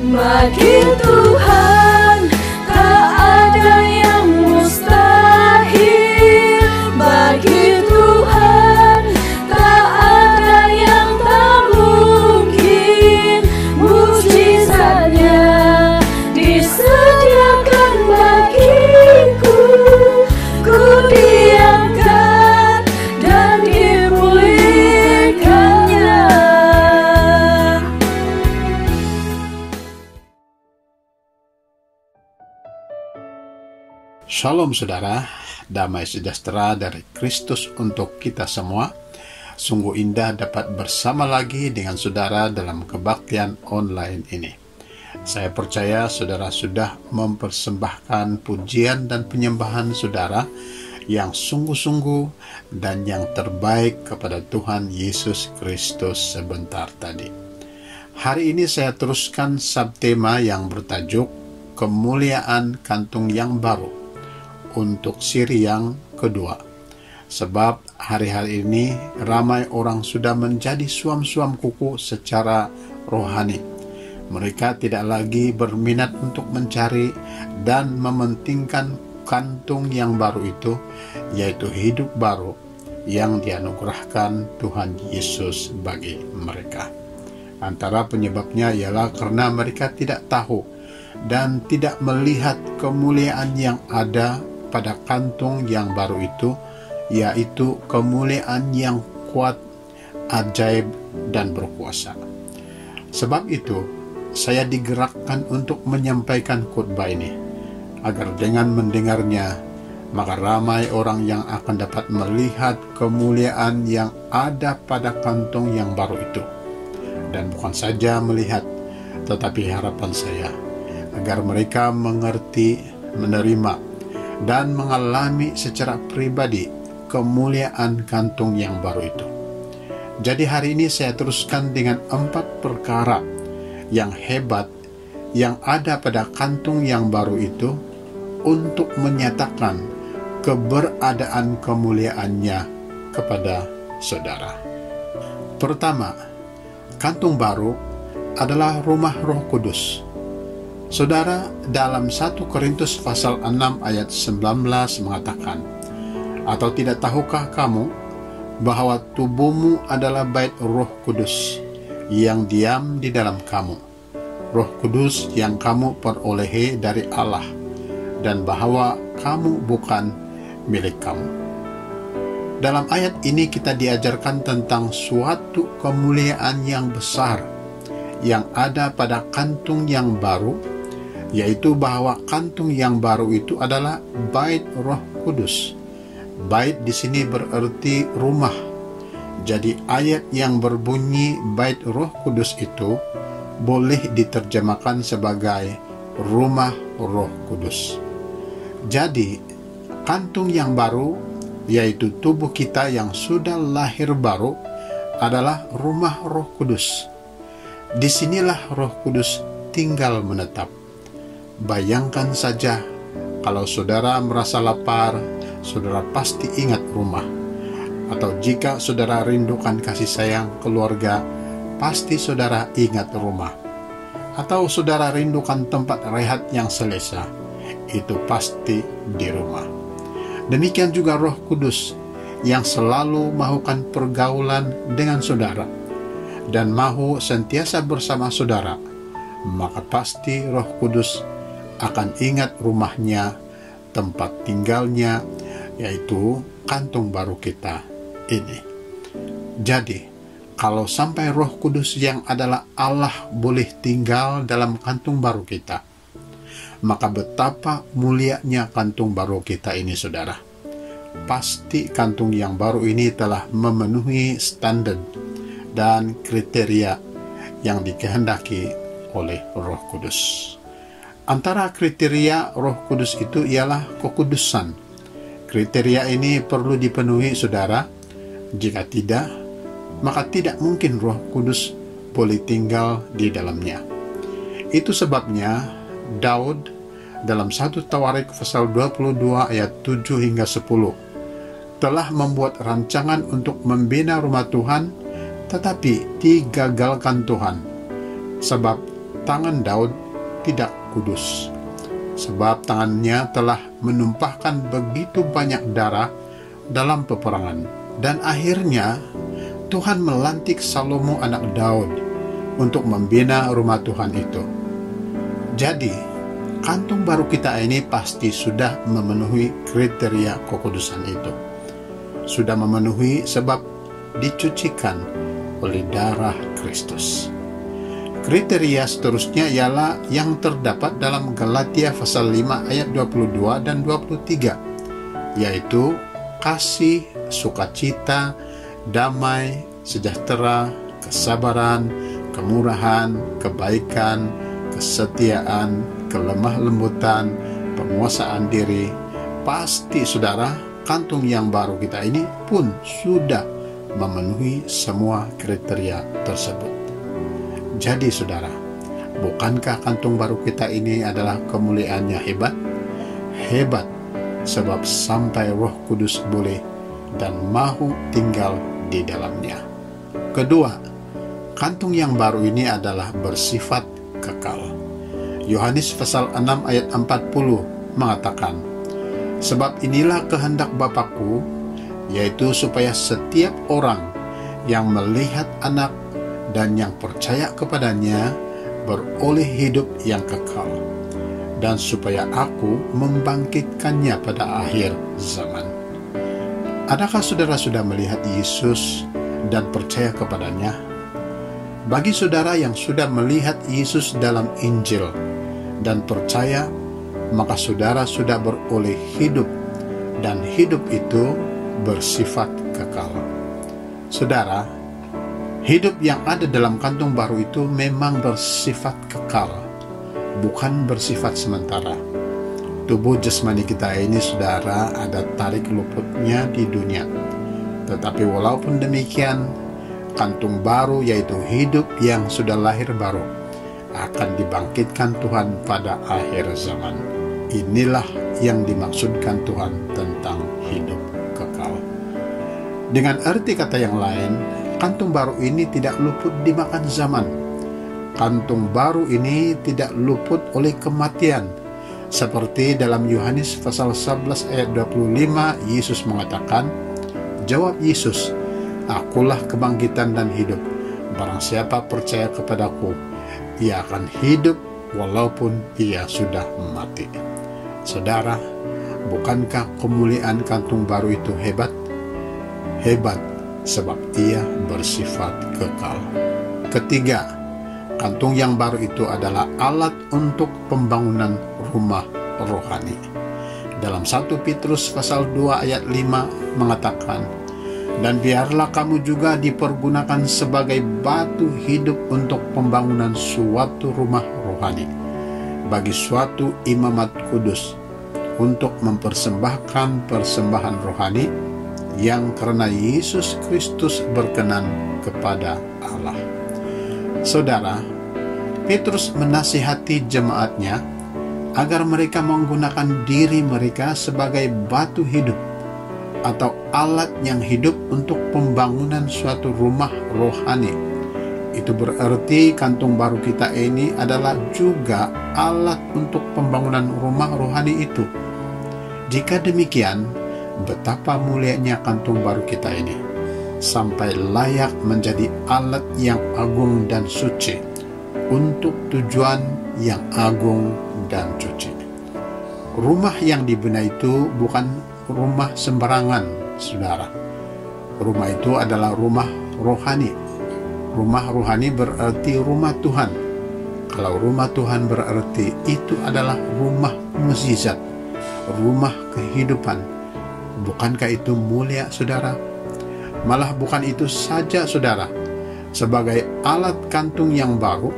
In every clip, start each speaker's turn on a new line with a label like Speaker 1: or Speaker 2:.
Speaker 1: Bagi Tuhan tak ada yang mustahil. Bagi Tuhan tak ada yang tak mungkin. Mujizatnya disediakan bagiku. Ku diangkat dan dipulihkannya.
Speaker 2: Shalom saudara, damai sejahtera dari Kristus untuk kita semua. Sungguh indah dapat bersama lagi dengan saudara dalam kebaktian online ini. Saya percaya saudara sudah mempersembahkan pujian dan penyembahan saudara yang sungguh-sungguh dan yang terbaik kepada Tuhan Yesus Kristus sebentar tadi. Hari ini saya teruskan subtema yang bertajuk Kemuliaan Kantung yang Baru untuk siri yang kedua. Sebab hari-hari ini ramai orang sudah menjadi suam-suam kuku secara rohani. Mereka tidak lagi berminat untuk mencari dan mementingkan kantung yang baru itu, yaitu hidup baru yang dianugerahkan Tuhan Yesus bagi mereka. Antara penyebabnya ialah karena mereka tidak tahu dan tidak melihat kemuliaan yang ada pada kantung yang baru itu, yaitu kemuliaan yang kuat, ajaib, dan berkuasa. Sebab itu, saya digerakkan untuk menyampaikan khotbah ini, agar dengan mendengarnya, maka ramai orang yang akan dapat melihat kemuliaan yang ada pada kantung yang baru itu. Dan bukan saja melihat, tetapi harapan saya, agar mereka mengerti, menerima, dan mengalami secara pribadi kemuliaan kantung yang baru itu. Jadi hari ini saya teruskan dengan 4 perkara yang hebat yang ada pada kantung yang baru itu untuk menyatakan keberadaan kemuliaannya kepada saudara. Pertama, kantung baru adalah rumah Roh Kudus. Saudara, dalam 1 Korintus pasal 6 ayat 19 mengatakan, atau tidak tahukah kamu bahwa tubuhmu adalah bait Roh Kudus yang diam di dalam kamu, Roh Kudus yang kamu perolehi dari Allah, dan bahwa kamu bukan milik kamu. Dalam ayat ini kita diajarkan tentang suatu kemuliaan yang besar yang ada pada kantung yang baru, yaitu bahwa kantung yang baru itu adalah bait Roh Kudus. Bait di sini berarti rumah. Jadi ayat yang berbunyi bait Roh Kudus itu boleh diterjemahkan sebagai rumah Roh Kudus. Jadi kantung yang baru, yaitu tubuh kita yang sudah lahir baru, adalah rumah Roh Kudus. Disinilah Roh Kudus tinggal menetap. Bayangkan saja, kalau saudara merasa lapar, saudara pasti ingat rumah. Atau jika saudara rindukan kasih sayang keluarga, pasti saudara ingat rumah. Atau saudara rindukan tempat rehat yang selesa, itu pasti di rumah. Demikian juga Roh Kudus yang selalu melakukan pergaulan dengan saudara dan mau sentiasa bersama saudara, maka pasti Roh Kudus akan ingat rumahnya, tempat tinggalnya, yaitu kantung baru kita ini. Jadi, kalau sampai Roh Kudus yang adalah Allah boleh tinggal dalam kantung baru kita, maka betapa mulianya kantung baru kita ini, saudara. Pasti kantung yang baru ini telah memenuhi standar dan kriteria yang dikehendaki oleh Roh Kudus. Antara kriteria Roh Kudus itu ialah kekudusan. Kriteria ini perlu dipenuhi saudara. Jika tidak, maka tidak mungkin Roh Kudus boleh tinggal di dalamnya. Itu sebabnya Daud dalam 1 Tawarik pasal 22 ayat 7 hingga 10 telah membuat rancangan untuk membina rumah Tuhan, tetapi digagalkan Tuhan. Sebab tangan Daud tidak kudus, sebab tangannya telah menumpahkan begitu banyak darah dalam peperangan. Dan akhirnya Tuhan melantik Salomo anak Daud untuk membina rumah Tuhan itu. Jadi, kantung baru kita ini pasti sudah memenuhi kriteria kekudusan itu. Sudah memenuhi sebab dicucikan oleh darah Kristus. Kriteria seterusnya ialah yang terdapat dalam Galatia pasal 5 ayat 22 dan 23, yaitu kasih, sukacita, damai, sejahtera, kesabaran, kemurahan, kebaikan, kesetiaan, kelemah lembutan, penguasaan diri. Pasti saudara, kantung yang baru kita ini pun sudah memenuhi semua kriteria tersebut. Jadi saudara, bukankah kantung baru kita ini adalah kemuliaannya hebat? Hebat sebab sampai Roh Kudus boleh dan mahu tinggal di dalamnya. Kedua, kantung yang baru ini adalah bersifat kekal. Yohanes pasal 6 ayat 40 mengatakan, sebab inilah kehendak Bapa-Ku, yaitu supaya setiap orang yang melihat Anak dan yang percaya kepadanya beroleh hidup yang kekal, dan supaya Aku membangkitkannya pada akhir zaman. Adakah saudara sudah melihat Yesus dan percaya kepadanya? Bagi saudara yang sudah melihat Yesus dalam Injil dan percaya, maka saudara sudah beroleh hidup, dan hidup itu bersifat kekal. Saudara, hidup yang ada dalam kantung baru itu memang bersifat kekal, bukan bersifat sementara. Tubuh jasmani kita ini, saudara, ada tarik luputnya di dunia. Tetapi walaupun demikian, kantung baru, yaitu hidup yang sudah lahir baru, akan dibangkitkan Tuhan pada akhir zaman. Inilah yang dimaksudkan Tuhan tentang hidup kekal. Dengan arti kata yang lain, kantung baru ini tidak luput dimakan zaman. Kantung baru ini tidak luput oleh kematian. Seperti dalam Yohanes pasal 11 ayat 25, Yesus mengatakan, jawab Yesus, Akulah kebangkitan dan hidup. Barang siapa percaya kepadaku, ia akan hidup walaupun ia sudah mati. Saudara, bukankah kemuliaan kantung baru itu hebat? Hebat sebab ia bersifat kekal. Ketiga, kantung yang baru itu adalah alat untuk pembangunan rumah rohani. Dalam 1 Petrus pasal 2 ayat 5 mengatakan, dan biarlah kamu juga dipergunakan sebagai batu hidup untuk pembangunan suatu rumah rohani, bagi suatu imamat kudus, untuk mempersembahkan persembahan rohani yang karena Yesus Kristus berkenan kepada Allah. Saudara, Petrus menasihati jemaatnya agar mereka menggunakan diri mereka sebagai batu hidup atau alat yang hidup untuk pembangunan suatu rumah rohani. Itu berarti kantung baru kita ini adalah juga alat untuk pembangunan rumah rohani itu. Jika demikian, betapa mulianya kantung baru kita ini, sampai layak menjadi alat yang agung dan suci untuk tujuan yang agung dan suci. Rumah yang dibina itu bukan rumah sembarangan, saudara. Rumah itu adalah rumah rohani. Rumah rohani berarti rumah Tuhan. Kalau rumah Tuhan berarti itu adalah rumah mukjizat, rumah kehidupan. Bukankah itu mulia, saudara? Malah bukan itu saja, saudara. Sebagai alat kantung yang baru,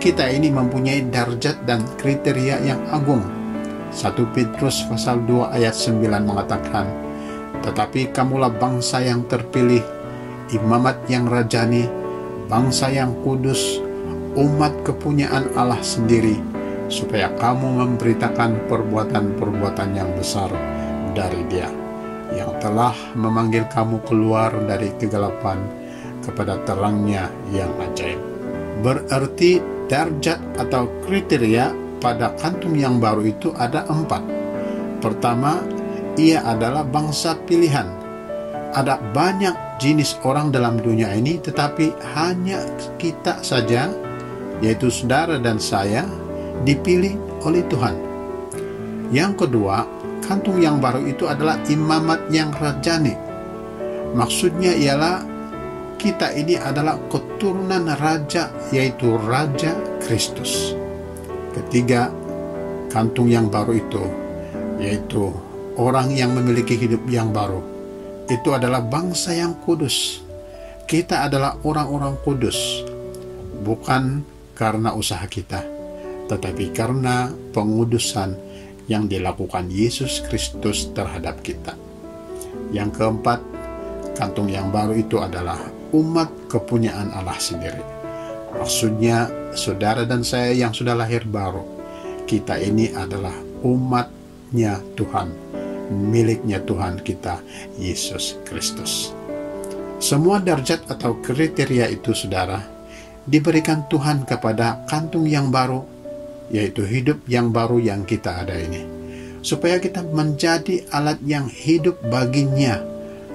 Speaker 2: kita ini mempunyai darjat dan kriteria yang agung. 1 Petrus pasal 2 ayat 9 mengatakan, tetapi kamulah bangsa yang terpilih, imamat yang rajani, bangsa yang kudus, umat kepunyaan Allah sendiri, supaya kamu memberitakan perbuatan-perbuatan yang besar dari Dia, yang telah memanggil kamu keluar dari kegelapan kepada terangnya yang ajaib. Berarti darjat atau kriteria pada kantung yang baru itu ada 4. Pertama, ia adalah bangsa pilihan. Ada banyak jenis orang dalam dunia ini, tetapi hanya kita saja, yaitu saudara dan saya, dipilih oleh Tuhan. Yang kedua, kantung yang baru itu adalah imamat yang rajani. Maksudnya ialah kita ini adalah keturunan raja, yaitu Raja Kristus. Ketiga, kantung yang baru itu, yaitu orang yang memiliki hidup yang baru, itu adalah bangsa yang kudus. Kita adalah orang-orang kudus, bukan karena usaha kita, tetapi karena pengudusan yang dilakukan Yesus Kristus terhadap kita. Yang keempat, kantung yang baru itu adalah umat kepunyaan Allah sendiri. Maksudnya, saudara dan saya yang sudah lahir baru, kita ini adalah umatnya Tuhan, miliknya Tuhan kita, Yesus Kristus. Semua darjat atau kriteria itu, saudara, diberikan Tuhan kepada kantung yang baru, yaitu hidup yang baru yang kita ada ini, supaya kita menjadi alat yang hidup baginya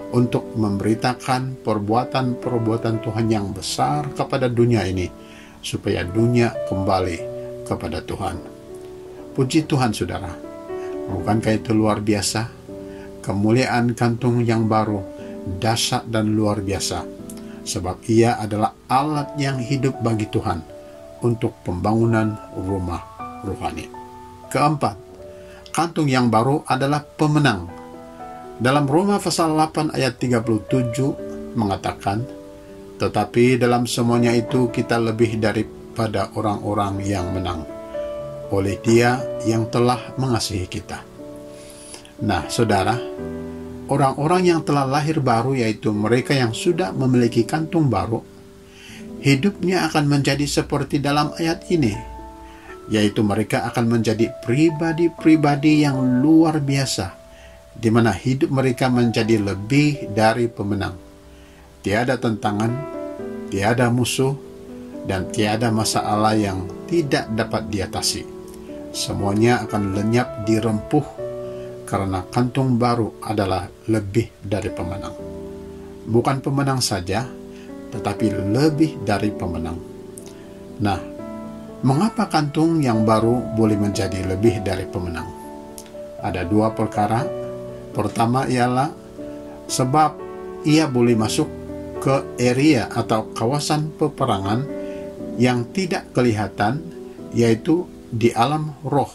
Speaker 2: untuk memberitakan perbuatan-perbuatan Tuhan yang besar kepada dunia ini, supaya dunia kembali kepada Tuhan. Puji Tuhan, saudara. Bukankah itu luar biasa? Kemuliaan kantung yang baru, dahsyat dan luar biasa, sebab ia adalah alat yang hidup bagi Tuhan untuk pembangunan rumah rohani. Keempat, kantung yang baru adalah pemenang. Dalam Roma pasal 8 ayat 37 mengatakan, tetapi dalam semuanya itu kita lebih daripada orang-orang yang menang, oleh Dia yang telah mengasihi kita. Nah, saudara, orang-orang yang telah lahir baru, yaitu mereka yang sudah memiliki kantung baru, hidupnya akan menjadi seperti dalam ayat ini, yaitu mereka akan menjadi pribadi-pribadi yang luar biasa, di mana hidup mereka menjadi lebih dari pemenang. Tiada tantangan, tiada musuh, dan tiada masalah yang tidak dapat diatasi. Semuanya akan lenyap dirempuh, karena kantung baru adalah lebih dari pemenang. Bukan pemenang saja, tetapi lebih dari pemenang. Nah, mengapa kantung yang baru boleh menjadi lebih dari pemenang? Ada 2 perkara. Pertama ialah sebab ia boleh masuk ke area atau kawasan peperangan yang tidak kelihatan, yaitu di alam roh.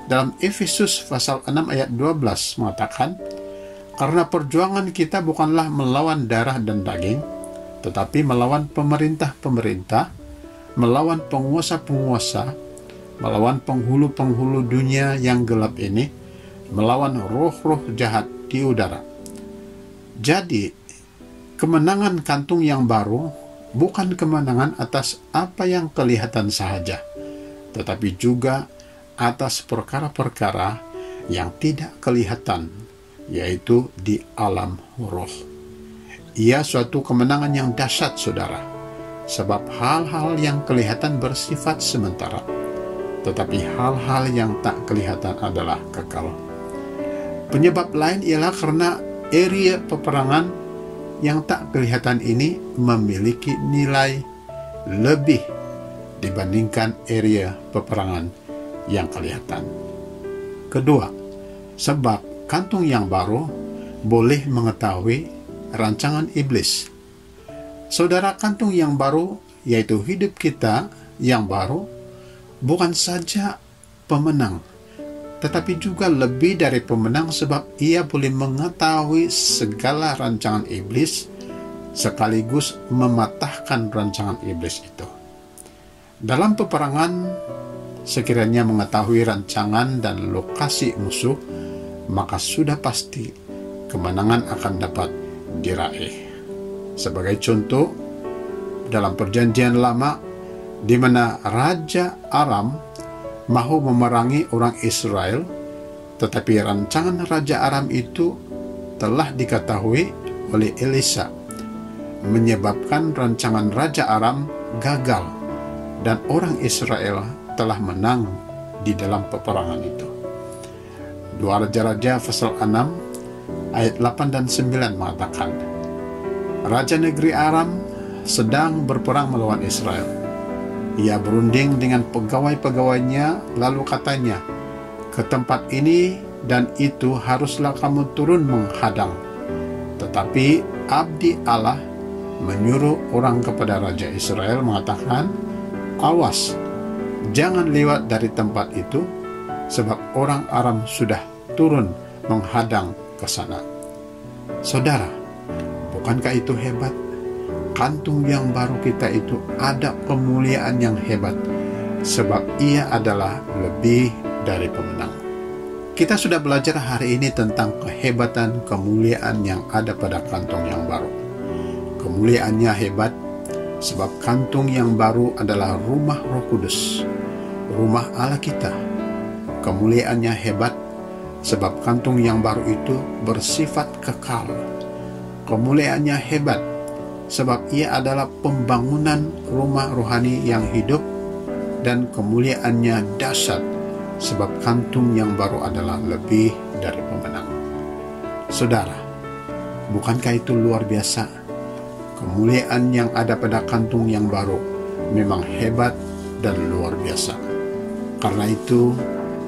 Speaker 2: Dalam Efesus pasal 6 ayat 12 mengatakan, karena perjuangan kita bukanlah melawan darah dan daging, tetapi melawan pemerintah-pemerintah, melawan penguasa-penguasa, melawan penghulu-penghulu dunia yang gelap ini, melawan roh-roh jahat di udara. Jadi, kemenangan kantung yang baru bukan kemenangan atas apa yang kelihatan sahaja, tetapi juga atas perkara-perkara yang tidak kelihatan, yaitu di alam roh. Ia suatu kemenangan yang dahsyat, saudara, sebab hal-hal yang kelihatan bersifat sementara, tetapi hal-hal yang tak kelihatan adalah kekal. Penyebab lain ialah karena area peperangan yang tak kelihatan ini memiliki nilai lebih dibandingkan area peperangan yang kelihatan. Kedua, sebab kantung yang baru boleh mengetahui rancangan iblis. Saudara, kantung yang baru, yaitu hidup kita yang baru, bukan saja pemenang, tetapi juga lebih dari pemenang, sebab ia boleh mengetahui segala rancangan iblis, sekaligus mematahkan rancangan iblis itu. Dalam peperangan, sekiranya mengetahui rancangan dan lokasi musuh, maka sudah pasti kemenangan akan dapat diraih. Sebagai contoh, dalam perjanjian lama, di mana Raja Aram mahu memerangi orang Israel, tetapi rancangan Raja Aram itu telah diketahui oleh Elisa, menyebabkan rancangan Raja Aram gagal, dan orang Israel telah menang di dalam peperangan itu. 2 Raja-Raja pasal 6 ayat 8 dan 9 mengatakan, Raja negeri Aram sedang berperang melawan Israel. Ia berunding dengan pegawai-pegawainya, lalu katanya, ke tempat ini dan itu haruslah kamu turun menghadang. Tetapi abdi Allah menyuruh orang kepada Raja Israel mengatakan, awas, jangan lewat dari tempat itu, sebab orang Aram sudah turun menghadang ke sana. Saudara, bukankah itu hebat? Kantung yang baru kita itu ada kemuliaan yang hebat, sebab ia adalah lebih dari pemenang. Kita sudah belajar hari ini tentang kehebatan kemuliaan yang ada pada kantung yang baru. Kemuliaannya hebat, sebab kantung yang baru adalah rumah Roh Kudus, rumah Allah kita. Kemuliaannya hebat, sebab kantung yang baru itu bersifat kekal. Kemuliaannya hebat, sebab ia adalah pembangunan rumah rohani yang hidup, dan kemuliaannya dahsyat, sebab kantung yang baru adalah lebih dari pemenang. Saudara, bukankah itu luar biasa? Kemuliaan yang ada pada kantung yang baru memang hebat dan luar biasa. Karena itu,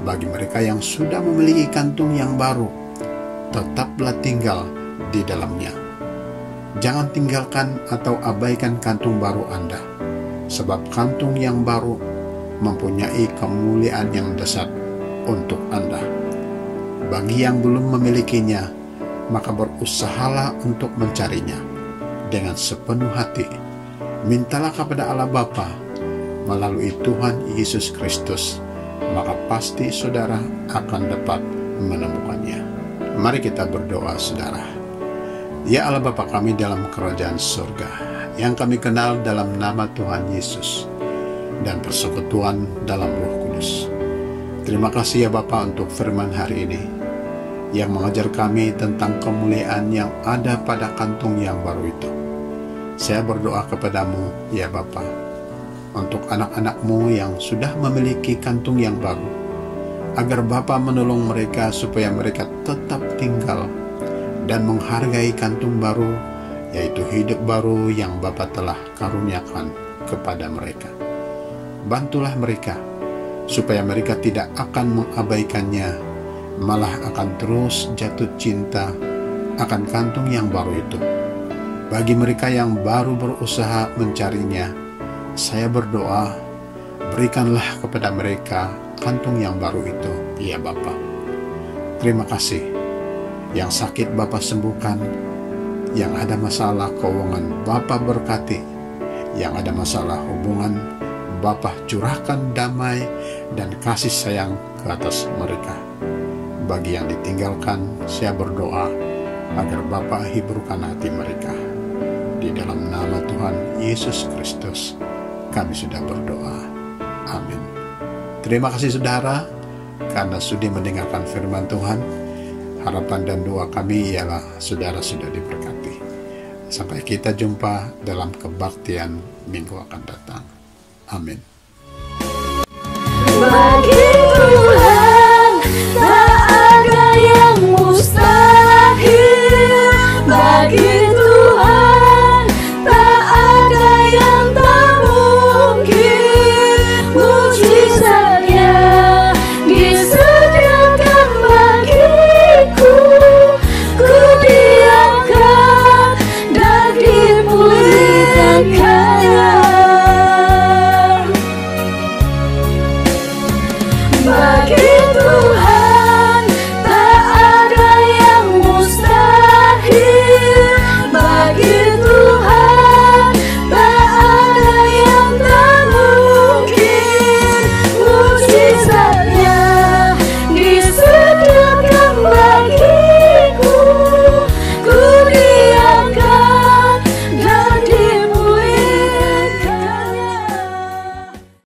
Speaker 2: bagi mereka yang sudah memiliki kantung yang baru, tetaplah tinggal di dalamnya. Jangan tinggalkan atau abaikan kantung baru Anda, sebab kantung yang baru mempunyai kemuliaan yang dahsyat untuk Anda. Bagi yang belum memilikinya, maka berusahalah untuk mencarinya dengan sepenuh hati. Mintalah kepada Allah Bapa melalui Tuhan Yesus Kristus, maka pasti saudara akan dapat menemukannya. Mari kita berdoa, saudara. Ya Allah Bapa kami dalam kerajaan surga, yang kami kenal dalam nama Tuhan Yesus dan persekutuan dalam Roh Kudus. Terima kasih ya Bapa untuk firman hari ini, yang mengajar kami tentang kemuliaan yang ada pada kantung yang baru itu. Saya berdoa kepadamu ya Bapa, untuk anak-anak-Mu yang sudah memiliki kantung yang baru, agar Bapa menolong mereka supaya mereka tetap tinggal dan menghargai kantung baru, yaitu hidup baru yang Bapa telah karuniakan kepada mereka. Bantulah mereka, supaya mereka tidak akan mengabaikannya, malah akan terus jatuh cinta akan kantung yang baru itu. Bagi mereka yang baru berusaha mencarinya, saya berdoa, berikanlah kepada mereka kantung yang baru itu, ya Bapa. Terima kasih. Yang sakit Bapa sembuhkan, yang ada masalah keuangan Bapa berkati, yang ada masalah hubungan Bapa curahkan damai dan kasih sayang ke atas mereka. Bagi yang ditinggalkan, saya berdoa agar Bapa hiburkan hati mereka. Di dalam nama Tuhan Yesus Kristus kami sudah berdoa. Amin. Terima kasih saudara, karena sudah mendengarkan firman Tuhan. Harapan dan doa kami ialah saudara sudah diberkati. Sampai kita jumpa dalam kebaktian minggu akan datang. Amin.